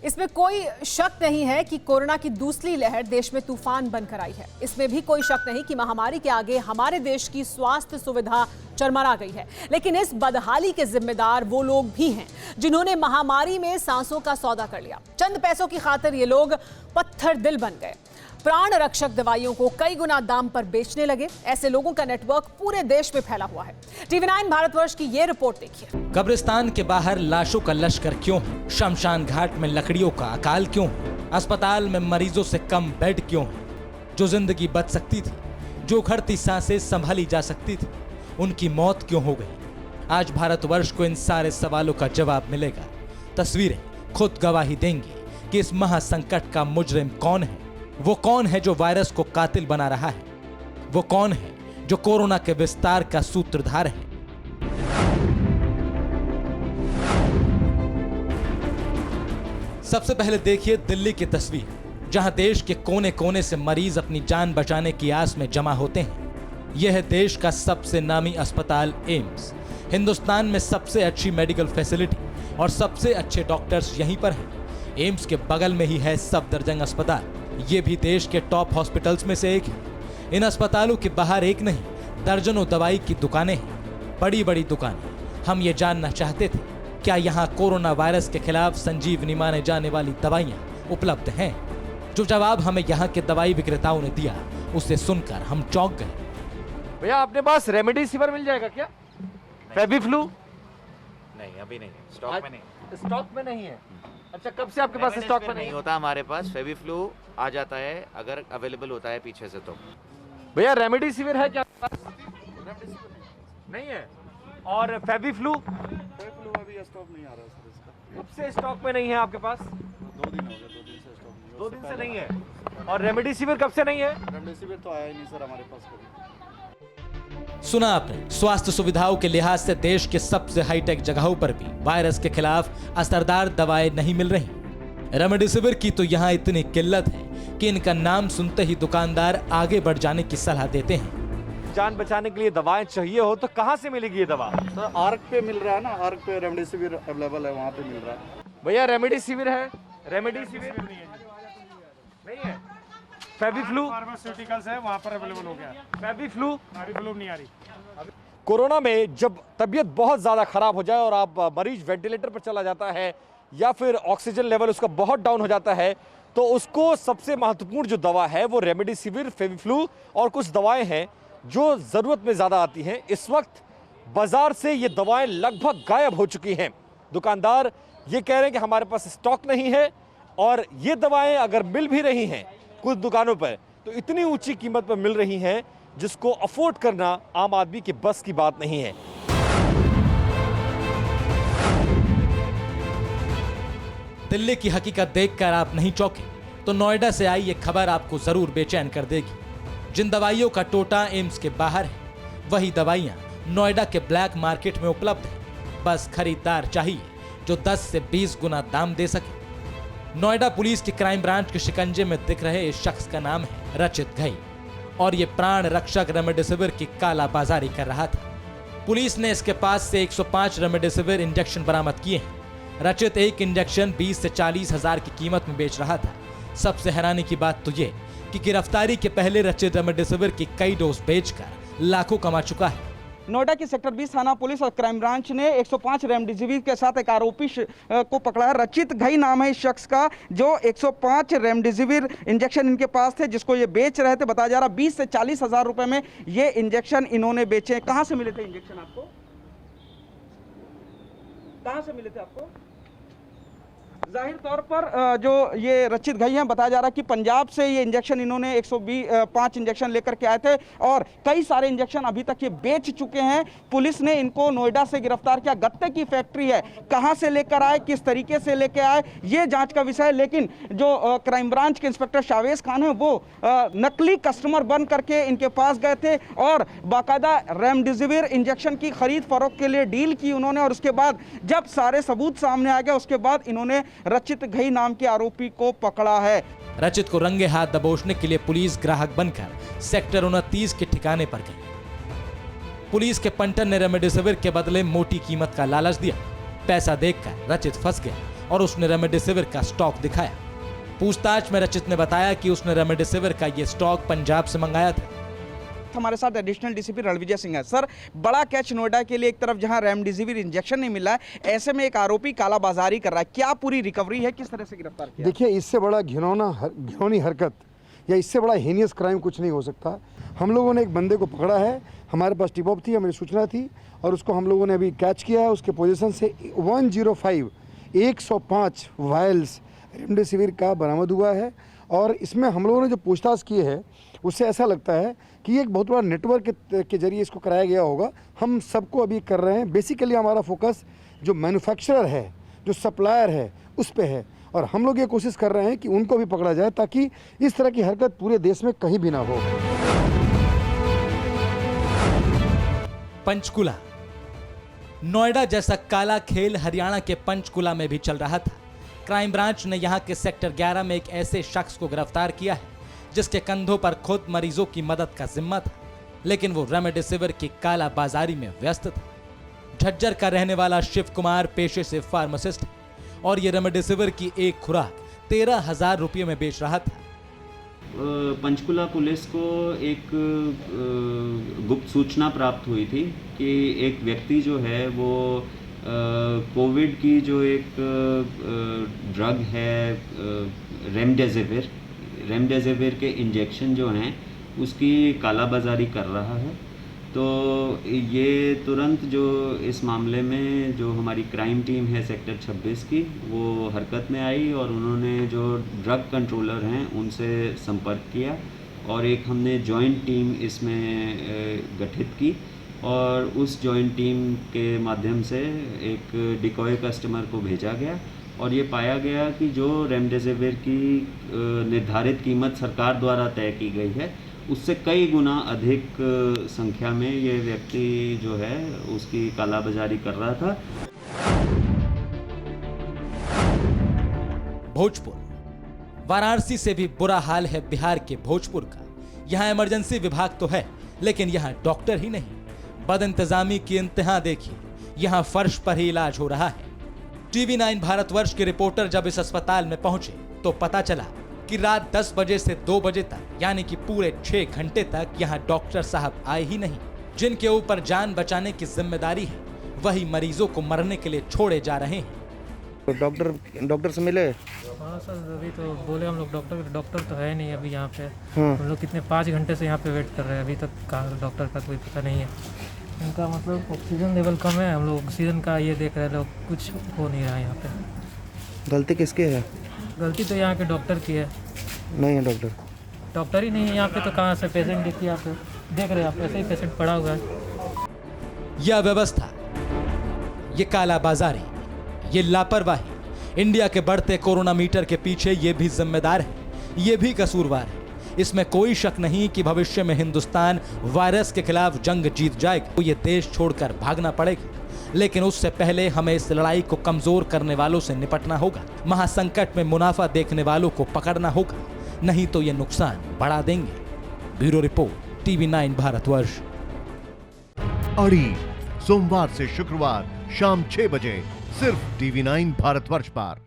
इसमें कोई शक नहीं है कि कोरोना की दूसरी लहर देश में तूफान बनकर आई है। इसमें भी कोई शक नहीं कि महामारी के आगे हमारे देश की स्वास्थ्य सुविधा चरमरा गई है। लेकिन इस बदहाली के जिम्मेदार वो लोग भी हैं जिन्होंने महामारी में सांसों का सौदा कर लिया। चंद पैसों की खातिर ये लोग पत्थर दिल बन गए, प्राण रक्षक दवाइयों को कई गुना दाम पर बेचने लगे। ऐसे लोगों का नेटवर्क पूरे देश में फैला हुआ है। TV9 भारतवर्ष की ये रिपोर्ट देखिए। कब्रिस्तान के बाहर लाशों का लश्कर क्यों है? शमशान घाट में लकड़ियों का अकाल क्यों है? अस्पताल में मरीजों से कम बेड क्यों है? जो जिंदगी बच सकती थी, जो उखड़ती सांसें संभाली जा सकती थी, उनकी मौत क्यों हो गई? आज भारतवर्ष को इन सारे सवालों का जवाब मिलेगा। तस्वीरें खुद गवाही देंगी कि इस महासंकट का मुजरिम कौन है। वो कौन है जो वायरस को कातिल बना रहा है? वो कौन है जो कोरोना के विस्तार का सूत्रधार है? सबसे पहले देखिए दिल्ली की तस्वीर, जहां देश के कोने कोने से मरीज अपनी जान बचाने की आस में जमा होते हैं। यह है देश का सबसे नामी अस्पताल एम्स। हिंदुस्तान में सबसे अच्छी मेडिकल फैसिलिटी और सबसे अच्छे डॉक्टर्स यहीं पर हैं। एम्स के बगल में ही है सफदरजंग अस्पताल। ये भी देश के टॉप हॉस्पिटल्स में से एक है। इन अस्पतालों के बाहर एक नहीं, दर्जनों दवाई की दुकानें हैं, बड़ी बड़ी दुकानें। हम ये जानना चाहते थे, क्या यहाँ कोरोना वायरस के खिलाफ संजीवनी माने जाने वाली दवाइयाँ उपलब्ध हैं? जो जवाब हमें यहाँ के दवाई विक्रेताओं ने दिया, उसे सुनकर हम चौंक गए। भैया आपके पास रेमडेसिविर मिल जाएगा क्या? फेविफ्लू? नहीं, अभी नहीं, स्टॉक में नहीं। स्टॉक में नहीं है। अच्छा, कब से आपके पास स्टॉक में नहीं होता? हमारे पास फेविफ्लू आ जाता है अगर अवेलेबल होता है पीछे से। तो भैया रेमडेसिविर है क्या आपके पास? नहीं है। और फेविफ्लू? फेविफ्लू अभी स्टॉक नहीं आ रहा सर इसका। कब से स्टॉक में नहीं है आपके पास? 2 दिन हो गए, 2 दिन से स्टॉक नहीं है। 2 दिन से नहीं है। और रेमडेसिविर कब से नहीं है? रेमडेसिविर तो आया ही नहीं सर हमारे पास कभी। सुना आपने, स्वास्थ्य सुविधाओं के लिहाज से देश के सबसे हाईटेक जगहों पर भी वायरस के खिलाफ असरदार दवाएं नहीं मिल रही। रेमडेसिविर की तो यहाँ इतनी किल्लत है कि इनका नाम सुनते ही दुकानदार आगे बढ़ जाने की सलाह देते हैं। जान बचाने के लिए दवाएं चाहिए हो तो कहाँ से मिलेगी ये दवा? सर आर्क पे मिल रहा है ना, आर्क पे रेमडेसिविर अवेलेबल है, वहाँ पे मिल रहा है। भैया रेमडेसिविर है? रेमडेसिविर नहीं है। फेविफ्लू? फार्मास्यूटिकल्स है, वहाँ पर अवेलेबल हो गया। फेविफ्लू? फेविफ्लू नहीं आ रही। कोरोना में जब तबीयत बहुत ज़्यादा खराब हो जाए और आप मरीज वेंटिलेटर पर चला जाता है या फिर ऑक्सीजन लेवल उसका बहुत डाउन हो जाता है, तो उसको सबसे महत्वपूर्ण जो दवा है वो रेमडेसिविर, फेविफ्लू और कुछ दवाएं हैं जो ज़रूरत में ज़्यादा आती हैं। इस वक्त बाज़ार से ये दवाएं लगभग गायब हो चुकी हैं। दुकानदार ये कह रहे हैं कि हमारे पास स्टॉक नहीं है, और ये दवाएं अगर मिल भी रही हैं कुछ दुकानों पर तो इतनी ऊंची कीमत पर मिल रही हैं जिसको अफोर्ड करना आम आदमी के बस की बात नहीं है। दिल्ली की हकीकत देखकर आप नहीं चौंके तो नोएडा से आई ये खबर आपको जरूर बेचैन कर देगी। जिन दवाइयों का टोटा एम्स के बाहर है, वही दवाइयां नोएडा के ब्लैक मार्केट में उपलब्ध है। बस खरीदार चाहिए जो 10 से 20 गुना दाम दे सके। नोएडा पुलिस की क्राइम ब्रांच के शिकंजे में दिख रहे इस शख्स का नाम है रचित घई, और ये प्राण रक्षक रेमडेसिविर की काला बाजारी कर रहा था। पुलिस ने इसके पास से 105 रेमडेसिविर इंजेक्शन बरामद किए हैं। रचित एक इंजेक्शन 20 से 40 हजार की कीमत में बेच रहा था। सबसे हैरानी की बात तो ये कि गिरफ्तारी के पहले रचित रेमडेसिविर की कई डोज बेचकर लाखों कमा चुका है। नोएडा की सेक्टर 20 थाना पुलिस और क्राइम ब्रांच ने 105 रेमडेसिविर के साथ एक आरोपी को पकड़ा है। रचित घई नाम है इस शख्स का, जो 105 रेमडेसिविर इंजेक्शन इनके पास थे जिसको ये बेच रहे थे। बताया जा रहा 20 से 40 हजार रुपए में ये इंजेक्शन इन्होंने बेचे। कहाँ से मिले थे इंजेक्शन आपको? कहाँ से मिले थे आपको? जाहिर तौर पर जो ये रचित घई हैं, बताया जा रहा है कि पंजाब से ये इंजेक्शन इन्होंने 105 इंजेक्शन लेकर के आए थे और कई सारे इंजेक्शन अभी तक ये बेच चुके हैं। पुलिस ने इनको नोएडा से गिरफ्तार किया। गत्ते की फैक्ट्री है, कहां से लेकर आए, किस तरीके से लेकर आए, ये जांच का विषय है। लेकिन जो क्राइम ब्रांच के इंस्पेक्टर शावेज खान है वो नकली कस्टमर बन करके इनके पास गए थे और बाकायदा रेमडेसिविर इंजेक्शन की खरीद फरोख्त के लिए डील की उन्होंने। और उसके बाद जब सारे सबूत सामने आ गए, उसके बाद इन्होंने रचित घई नाम के आरोपी को पकड़ा है। रचित को रंगे हाथ दबोचने के लिए पुलिस ग्राहक बनकर सेक्टर 29 के ठिकाने पर गई। पुलिस के पंटर ने रेमडेसिविर के बदले मोटी कीमत का लालच दिया। पैसा देखकर रचित फंस गया और उसने रेमडेसिविर का स्टॉक दिखाया। पूछताछ में रचित ने बताया कि उसने रेमडेसिविर का ये स्टॉक पंजाब से मंगाया था। हमारे साथ एडिशनल डीसीपी रणविजय सिंह है। सर, बड़ा कैच नोएडा के लिए, एक तरफ जहां रेमडेसिविर इंजेक्शन नहीं मिला है, ऐसे में एक आरोपी कालाबाजारी कर रहा है, क्या पूरी रिकवरी है, किस तरह से गिरफ्तार किया? देखिए, इससे बड़ा घिनौनी हरकत या इससे बड़ा हीनियस क्राइम कुछ नहीं हो सकता। हम लोगों ने एक बंदे को पकड़ा है, हमारे पास टिप ऑफ थी, हमारी सूचना थी और उसको हम लोगों ने अभी कैच किया है। उसके पोजीशन से 105 वायल्स रेमडेसिविर का बरामद हुआ है और इसमें हम लोगों ने जो पूछताछ की है उससे ऐसा लगता है कि ये एक बहुत बड़ा नेटवर्क के जरिए इसको कराया गया होगा। हम सबको अभी कर रहे हैं। बेसिकली हमारा फोकस जो मैन्युफैक्चरर है, जो सप्लायर है, उस पे है और हम लोग ये कोशिश कर रहे हैं कि उनको भी पकड़ा जाए ताकि इस तरह की हरकत पूरे देश में कहीं भी ना हो। पंचकुला, नोएडा जैसा काला खेल हरियाणा के पंचकुला में भी चल रहा था। क्राइम ब्रांच ने यहां के सेक्टर 11 में एक ऐसे शख्स को गिरफ्तार किया है जिसके कंधों पर खुद मरीजों की मदद का जिम्मा था, लेकिन वो रेमडेसिविर की काला बाजारी में व्यस्त था। झज्जर का रहने वाला शिव कुमार पेशे से फार्मासिस्ट है और ये रेमडेसिविर की एक खुराक 13,000 रुपये में बेच रहा था। पंचकुला पुलिस को एक गुप्त सूचना प्राप्त हुई थी कि एक व्यक्ति जो है वो कोविड की जो एक ड्रग है रेमडेसिविर के इंजेक्शन जो हैं उसकी कालाबाजारी कर रहा है। तो ये तुरंत जो इस मामले में जो हमारी क्राइम टीम है सेक्टर 26 की, वो हरकत में आई और उन्होंने जो ड्रग कंट्रोलर हैं उनसे संपर्क किया और एक हमने जॉइंट टीम इसमें गठित की और उस जॉइंट टीम के माध्यम से एक डिकॉय कस्टमर को भेजा गया और ये पाया गया कि जो रेमडेसिविर की निर्धारित कीमत सरकार द्वारा तय की गई है उससे कई गुना अधिक संख्या में ये व्यक्ति जो है उसकी कालाबाजारी कर रहा था। भोजपुर, वाराणसी से भी बुरा हाल है बिहार के भोजपुर का। यहाँ इमरजेंसी विभाग तो है लेकिन यहाँ डॉक्टर ही नहीं। बदइंतजामी की इंतहा देखिए, यहाँ फर्श पर ही इलाज हो रहा है। टीवी 9 भारतवर्ष के रिपोर्टर जब इस अस्पताल में पहुंचे तो पता चला कि रात 10 बजे से 2 बजे तक यानी कि पूरे 6 घंटे तक यहाँ डॉक्टर साहब आए ही नहीं। जिनके ऊपर जान बचाने की जिम्मेदारी है वही मरीजों को मरने के लिए छोड़े जा रहे हैं। डॉक्टर से मिले? हाँ सर, अभी तो बोले हम लोग डॉक्टर तो है नहीं अभी यहाँ पे। हम लोग कितने 5 घंटे से यहाँ पे वेट कर रहे हैं, अभी तक कहाँ डॉक्टर का कोई पता नहीं है। इनका मतलब ऑक्सीजन लेवल कम है, हम लोग ऑक्सीजन का ये देख रहे लोग, कुछ हो नहीं रहा है यहाँ पे। गलती किसकी है? गलती तो यहाँ के डॉक्टर की है। नहीं है डॉक्टर ही नहीं है यहाँ पे, तो कहाँ से पेशेंट देखिए, आप देख रहे हैं, आप ऐसे ही पेशेंट पड़ा हुआ है। यह अव्यवस्था, ये काला बाजारी, ये लापरवाही, इंडिया के बढ़ते कोरोना मीटर के पीछे ये भी जिम्मेदार है, ये भी कसूरवार है। इसमें कोई शक नहीं कि भविष्य में हिंदुस्तान वायरस के खिलाफ जंग जीत जाएगा तो ये देश छोड़कर भागना पड़ेगा। लेकिन उससे पहले हमें इस लड़ाई को कमजोर करने वालों से निपटना होगा। महासंकट में मुनाफा देखने वालों को पकड़ना होगा, नहीं तो ये नुकसान बढ़ा देंगे। Bureau report, TV 9 Bharatvarsh. अड़ी सोमवार से शुक्रवार शाम 6 बजे सिर्फ टीवी 9 भारतवर्ष पर।